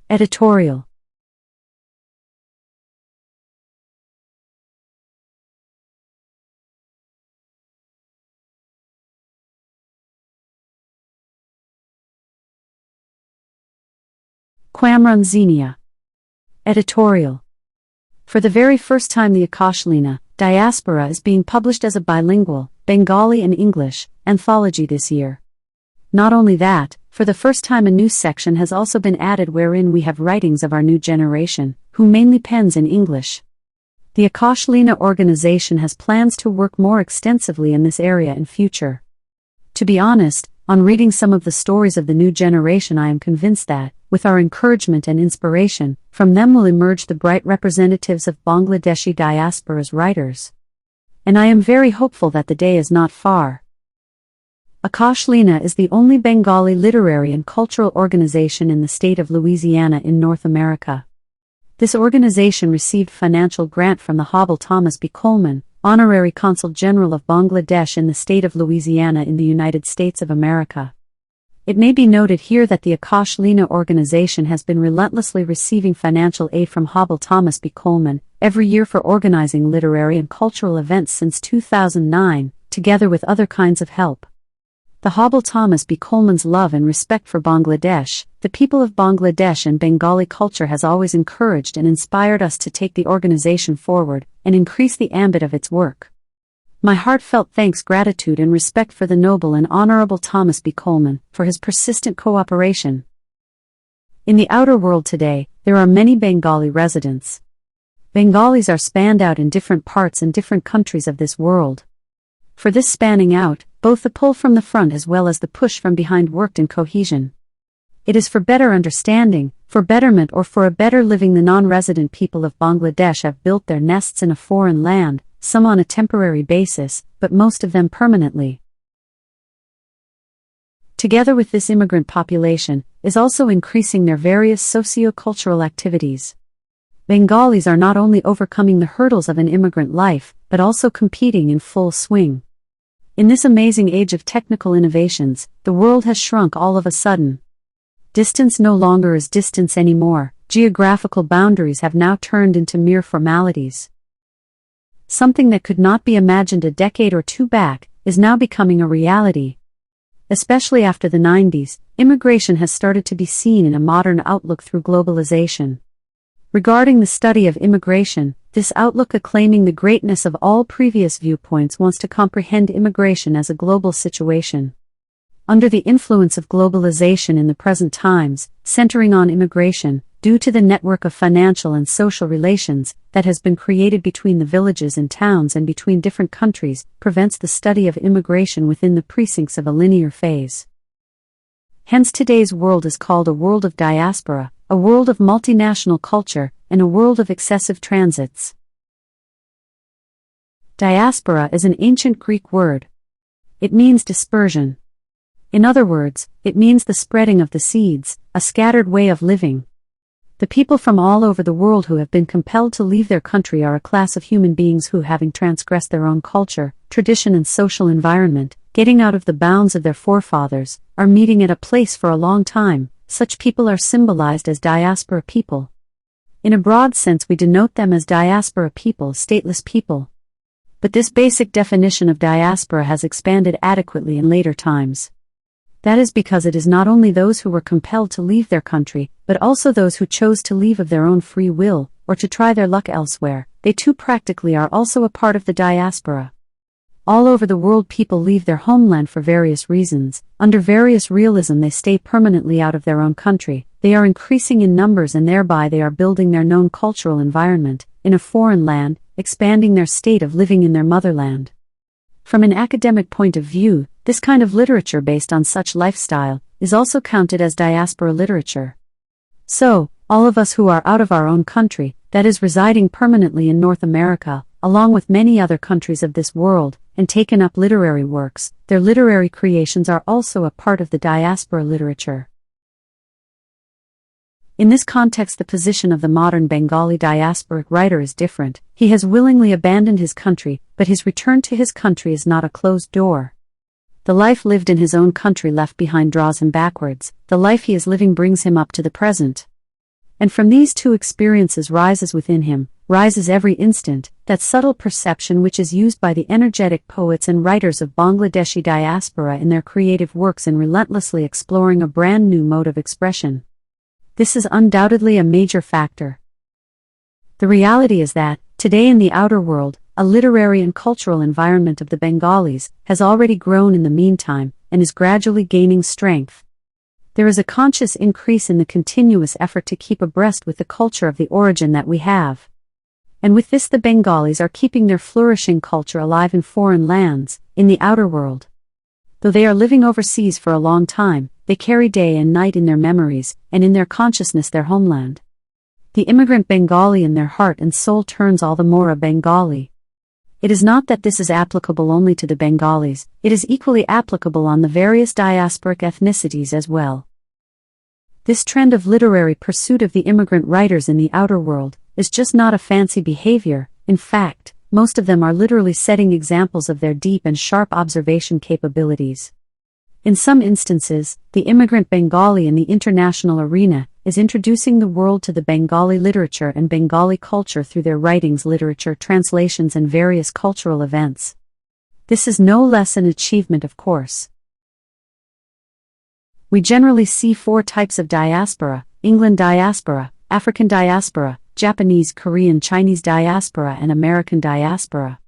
Editorial. Quamrun Zinia. Editorial. For the very first time, the Akasholeena, Diaspora is being published as a bilingual, Bengali and English, anthology this year. Not only that, for the first time a new section has also been added wherein we have writings of our new generation, who mainly pens in English. The Akasholeena organization has plans to work more extensively in this area in future. To be honest, on reading some of the stories of the new generation, I am convinced that, with our encouragement and inspiration, from them will emerge the bright representatives of Bangladeshi diaspora's writers. And I am very hopeful that the day is not far. Akasholeena is the only Bengali literary and cultural organization in the state of Louisiana in North America. This organization received financial grant from the Honorable Thomas B. Coleman, Honorary Consul General of Bangladesh in the state of Louisiana in the United States of America. It may be noted here that the Akasholeena organization has been relentlessly receiving financial aid from Honorable Thomas B. Coleman every year for organizing literary and cultural events since 2009, together with other kinds of help. The Honorable Thomas B. Coleman's love and respect for Bangladesh, the people of Bangladesh and Bengali culture has always encouraged and inspired us to take the organization forward and increase the ambit of its work. My heartfelt thanks, gratitude and respect for the noble and honorable Thomas B. Coleman, for his persistent cooperation. In the outer world today, there are many Bengali residents. Bengalis are spanned out in different parts and different countries of this world. For this spanning out, both the pull from the front as well as the push from behind worked in cohesion. It is for better understanding, for betterment or for a better living the non-resident people of Bangladesh have built their nests in a foreign land, some on a temporary basis, but most of them permanently. Together with this immigrant population, is also increasing their various socio-cultural activities. Bengalis are not only overcoming the hurdles of an immigrant life, but also competing in full swing. In this amazing age of technical innovations, the world has shrunk all of a sudden. Distance no longer is distance anymore, geographical boundaries have now turned into mere formalities. Something that could not be imagined a decade or two back, is now becoming a reality. Especially after the 90s, immigration has started to be seen in a modern outlook through globalization. Regarding the study of immigration, this outlook, acclaiming the greatness of all previous viewpoints, wants to comprehend immigration as a global situation. Under the influence of globalization in the present times, centering on immigration, due to the network of financial and social relations that has been created between the villages and towns and between different countries, prevents the study of immigration within the precincts of a linear phase. Hence today's world is called a world of diaspora, a world of multinational culture, and a world of excessive transits. Diaspora is an ancient Greek word. It means dispersion. In other words, it means the spreading of the seeds, a scattered way of living. The people from all over the world who have been compelled to leave their country are a class of human beings who, having transgressed their own culture, tradition and social environment, getting out of the bounds of their forefathers, are meeting at a place for a long time. Such people are symbolized as diaspora people. In a broad sense, we denote them as diaspora people, stateless people. But this basic definition of diaspora has expanded adequately in later times. That is because it is not only those who were compelled to leave their country, but also those who chose to leave of their own free will, or to try their luck elsewhere. They too practically are also a part of the diaspora. All over the world people leave their homeland for various reasons. Under various realism they stay permanently out of their own country. They are increasing in numbers and thereby they are building their known cultural environment, in a foreign land, expanding their state of living in their motherland. From an academic point of view, this kind of literature based on such lifestyle, is also counted as diaspora literature. So, all of us who are out of our own country, that is residing permanently in North America, along with many other countries of this world, and taken up literary works, their literary creations are also a part of the diaspora literature. In this context, the position of the modern Bengali diasporic writer is different. He has willingly abandoned his country, but his return to his country is not a closed door. The life lived in his own country left behind draws him backwards. The life he is living brings him up to the present. And from these two experiences rises within him, rises every instant, that subtle perception which is used by the energetic poets and writers of Bangladeshi diaspora in their creative works in relentlessly exploring a brand new mode of expression. This is undoubtedly a major factor. The reality is that, today in the outer world, a literary and cultural environment of the Bengalis has already grown in the meantime, and is gradually gaining strength. There is a conscious increase in the continuous effort to keep abreast with the culture of the origin that we have. And with this the Bengalis are keeping their flourishing culture alive in foreign lands, in the outer world. Though they are living overseas for a long time, they carry day and night in their memories, and in their consciousness their homeland. The immigrant Bengali in their heart and soul turns all the more a Bengali. It is not that this is applicable only to the Bengalis, it is equally applicable on the various diasporic ethnicities as well. This trend of literary pursuit of the immigrant writers in the outer world is just not a fancy behavior. In fact, most of them are literally setting examples of their deep and sharp observation capabilities. In some instances, the immigrant Bengali in the international arena is introducing the world to the Bengali literature and Bengali culture through their writings, literature, translations, and various cultural events. This is no less an achievement, of course. We generally see four types of diaspora: England diaspora, African diaspora, Japanese, Korean, Chinese diaspora, and American diaspora.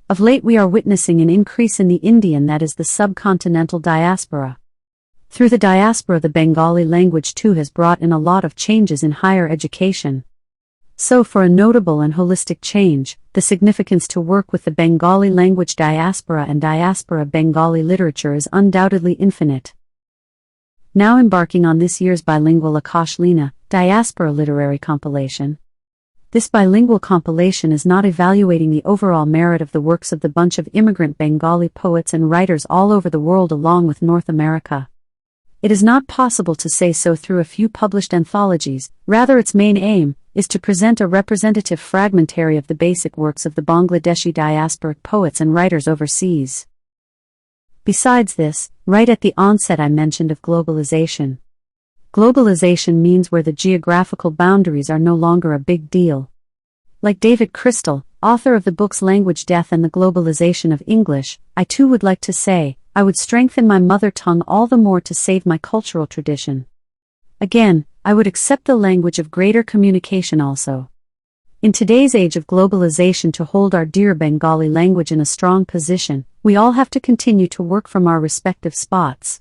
Of late we are witnessing an increase in the Indian, that is the subcontinental diaspora. Through the diaspora the Bengali language too has brought in a lot of changes in higher education. So for a notable and holistic change, the significance to work with the Bengali language diaspora and diaspora Bengali literature is undoubtedly infinite. Now embarking on this year's bilingual Akasholeena, Diaspora Literary Compilation. This bilingual compilation is not evaluating the overall merit of the works of the bunch of immigrant Bengali poets and writers all over the world along with North America. It is not possible to say so through a few published anthologies, rather its main aim is to present a representative fragmentary of the basic works of the Bangladeshi diasporic poets and writers overseas. Besides this, right at the onset I mentioned of globalization. Globalization means where the geographical boundaries are no longer a big deal. Like David Crystal, author of the books Language Death and the Globalization of English, I too would like to say, I would strengthen my mother tongue all the more to save my cultural tradition. Again, I would accept the language of greater communication also. In today's age of globalization, to hold our dear Bengali language in a strong position, we all have to continue to work from our respective spots.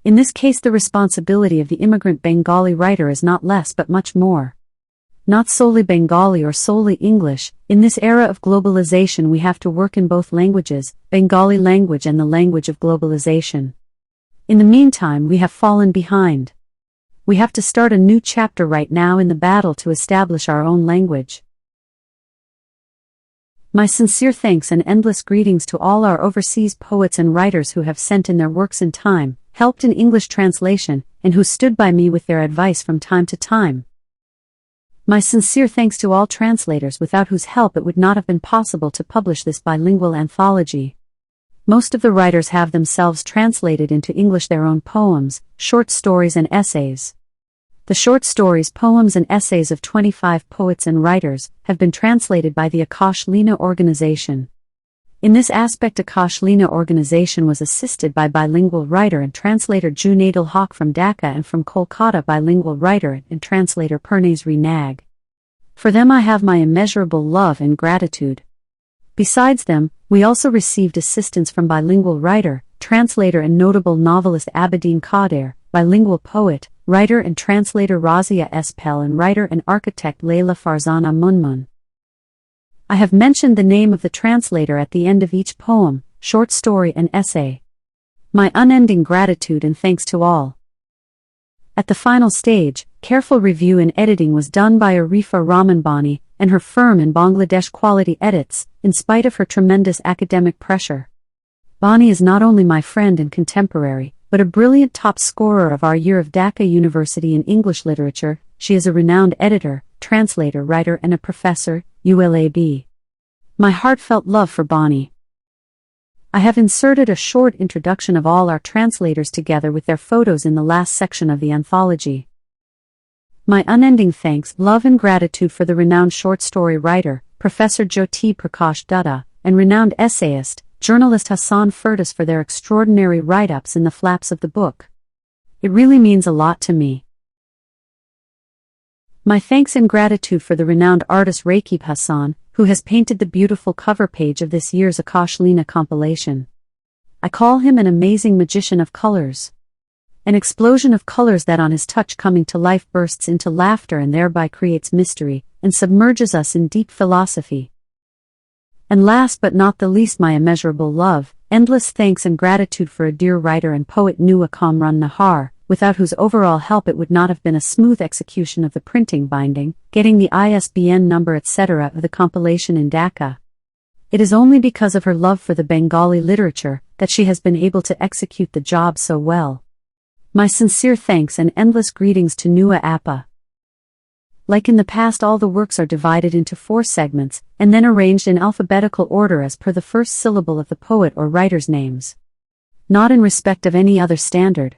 In this case, the responsibility of the immigrant Bengali writer is not less but much more. Not solely Bengali or solely English, in this era of globalization we have to work in both languages, Bengali language and the language of globalization. In the meantime we have fallen behind. We have to start a new chapter right now in the battle to establish our own language. My sincere thanks and endless greetings to all our overseas poets and writers who have sent in their works in time, helped in English translation, and who stood by me with their advice from time to time. My sincere thanks to all translators without whose help it would not have been possible to publish this bilingual anthology. Most of the writers have themselves translated into English their own poems, short stories and essays. The short stories, poems and essays of 25 poets and writers have been translated by the Akasholeena organization. In this aspect, Akasholeena organization was assisted by bilingual writer and translator Junaidul Haq from Dhaka and from Kolkata bilingual writer and translator Purnaz Nag. For them I have my immeasurable love and gratitude. Besides them, we also received assistance from bilingual writer, translator and notable novelist Abedin Qadir, bilingual poet, writer and translator Razia Espel, and writer and architect Layla Farzana Munmun. I have mentioned the name of the translator at the end of each poem, short story and essay. My unending gratitude and thanks to all. At the final stage, careful review and editing was done by Arifa Ramanbani and her firm in Bangladesh Quality Edits, in spite of her tremendous academic pressure. Bani is not only my friend and contemporary, but a brilliant top scorer of our year of Dhaka University in English literature. She is a renowned editor, translator, writer and a professor, ULAB. My heartfelt love for Bani. I have inserted a short introduction of all our translators together with their photos in the last section of the anthology. My unending thanks, love and gratitude for the renowned short story writer, Professor Jyoti Prakash Dutta, and renowned essayist, journalist Hassan Firdas for their extraordinary write-ups in the flaps of the book. It really means a lot to me. My thanks and gratitude for the renowned artist Rakib Hassan, who has painted the beautiful cover page of this year's Akasholeena compilation. I call him an amazing magician of colors. An explosion of colors that on his touch coming to life bursts into laughter and thereby creates mystery, and submerges us in deep philosophy. And last but not the least, my immeasurable love, endless thanks and gratitude for a dear writer and poet Nuwa Quamrun Zinia, without whose overall help it would not have been a smooth execution of the printing, binding, getting the ISBN number etc. of the compilation in Dhaka. It is only because of her love for the Bengali literature that she has been able to execute the job so well. My sincere thanks and endless greetings to Nuwa Appa. Like in the past, all the works are divided into 4 segments, and then arranged in alphabetical order as per the first syllable of the poet or writer's names. Not in respect of any other standard.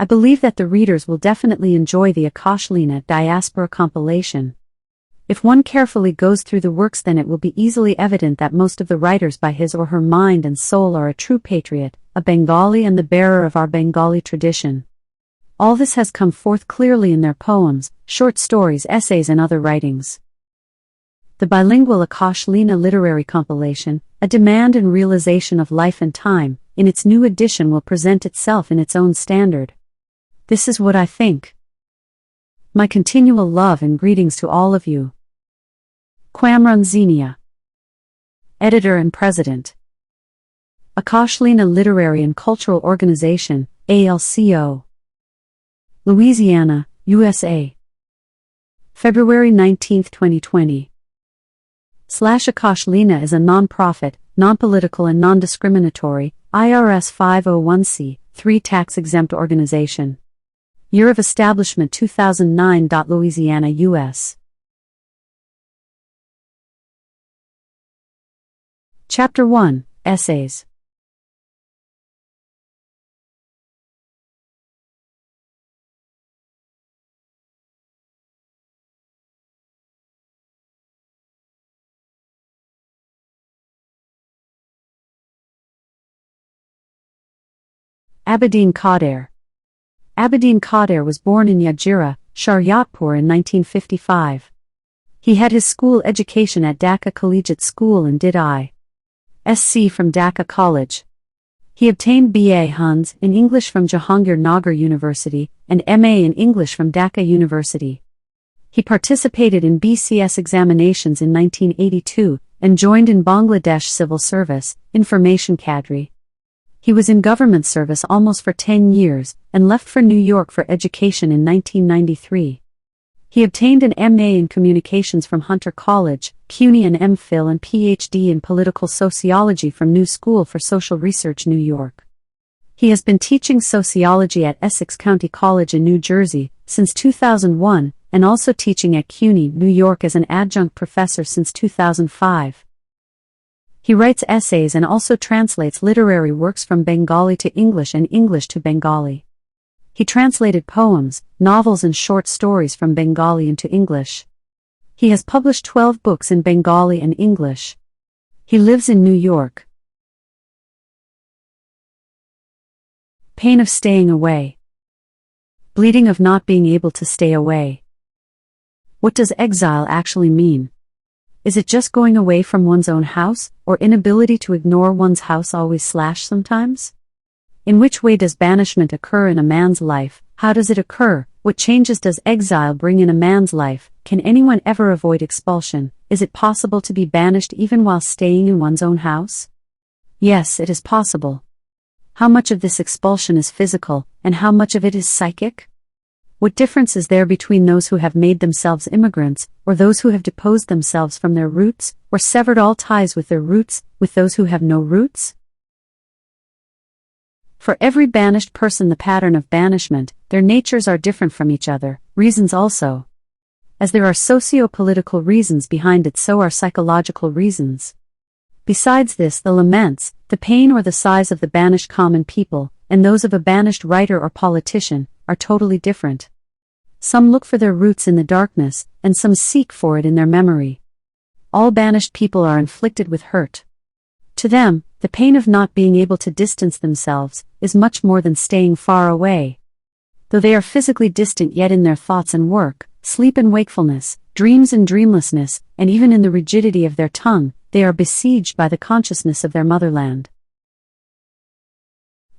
I believe that the readers will definitely enjoy the Akasholeena Diaspora compilation. If one carefully goes through the works, then it will be easily evident that most of the writers by his or her mind and soul are a true patriot, a Bengali and the bearer of our Bengali tradition. All this has come forth clearly in their poems, short stories, essays and other writings. The bilingual Akasholeena literary compilation, a demand and realization of life and time, in its new edition will present itself in its own standard. This is what I think. My continual love and greetings to all of you. Quamrun Zinia, Editor and President. Akasholeena Literary and Cultural Organization, ALCO. Louisiana, USA. February 19, 2020. Akasholeena is a non-profit, non-political and non-discriminatory, IRS 501(c)(3) tax-exempt organization. Year of establishment 2009. Louisiana, U.S. Chapter 1, Essays. Abedin Qadir. Abedin Qadir was born in Yajira, Shariatpur in 1955. He had his school education at Dhaka Collegiate School and did I.Sc. from Dhaka College. He obtained B.A. Huns in English from Jahangir University and M.A. in English from Dhaka University. He participated in BCS examinations in 1982 and joined in Bangladesh Civil Service, Information Cadre. He was in government service almost for 10 years and left for New York for education in 1993. He obtained an M.A. in Communications from Hunter College, CUNY and M.Phil and Ph.D. in Political Sociology from New School for Social Research, New York. He has been teaching sociology at Essex County College in New Jersey since 2001 and also teaching at CUNY, New York as an adjunct professor since 2005. He writes essays and also translates literary works from Bengali to English and English to Bengali. He translated poems, novels and short stories from Bengali into English. He has published 12 books in Bengali and English. He lives in New York. Pain of staying away. Bleeding of not being able to stay away. What does exile actually mean? Is it just going away from one's own house, or inability to ignore one's house always / sometimes? In which way does banishment occur in a man's life? How does it occur? What changes does exile bring in a man's life? Can anyone ever avoid expulsion? Is it possible to be banished even while staying in one's own house? Yes, it is possible. How much of this expulsion is physical, and how much of it is psychic? What difference is there between those who have made themselves immigrants, or those who have deposed themselves from their roots, or severed all ties with their roots, with those who have no roots? For every banished person, the pattern of banishment, their natures are different from each other, reasons also. As there are socio-political reasons behind it, so are psychological reasons. Besides this, the laments, the pain or the sighs of the banished common people, and those of a banished writer or politician, are totally different. Some look for their roots in the darkness, and some seek for it in their memory. All banished people are inflicted with hurt. To them, the pain of not being able to distance themselves is much more than staying far away. Though they are physically distant, yet in their thoughts and work, sleep and wakefulness, dreams and dreamlessness, and even in the rigidity of their tongue, they are besieged by the consciousness of their motherland.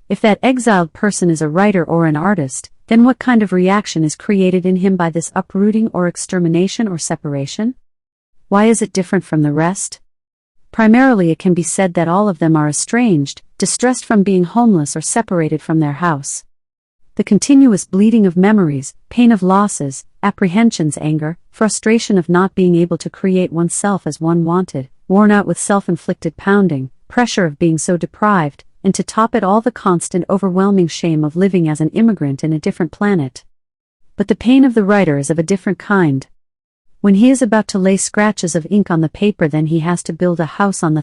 If that exiled person is a writer or an artist, then what kind of reaction is created in him by this uprooting or extermination or separation? Why is it different from the rest? Primarily, it can be said that all of them are estranged, distressed from being homeless or separated from their house. The continuous bleeding of memories, pain of losses, apprehensions, anger, frustration of not being able to create oneself as one wanted, worn out with self-inflicted pounding, pressure of being so deprived, and to top it all, the constant overwhelming shame of living as an immigrant in a different planet. But the pain of the writer is of a different kind. When he is about to lay scratches of ink on the paper, then he has to build a house on the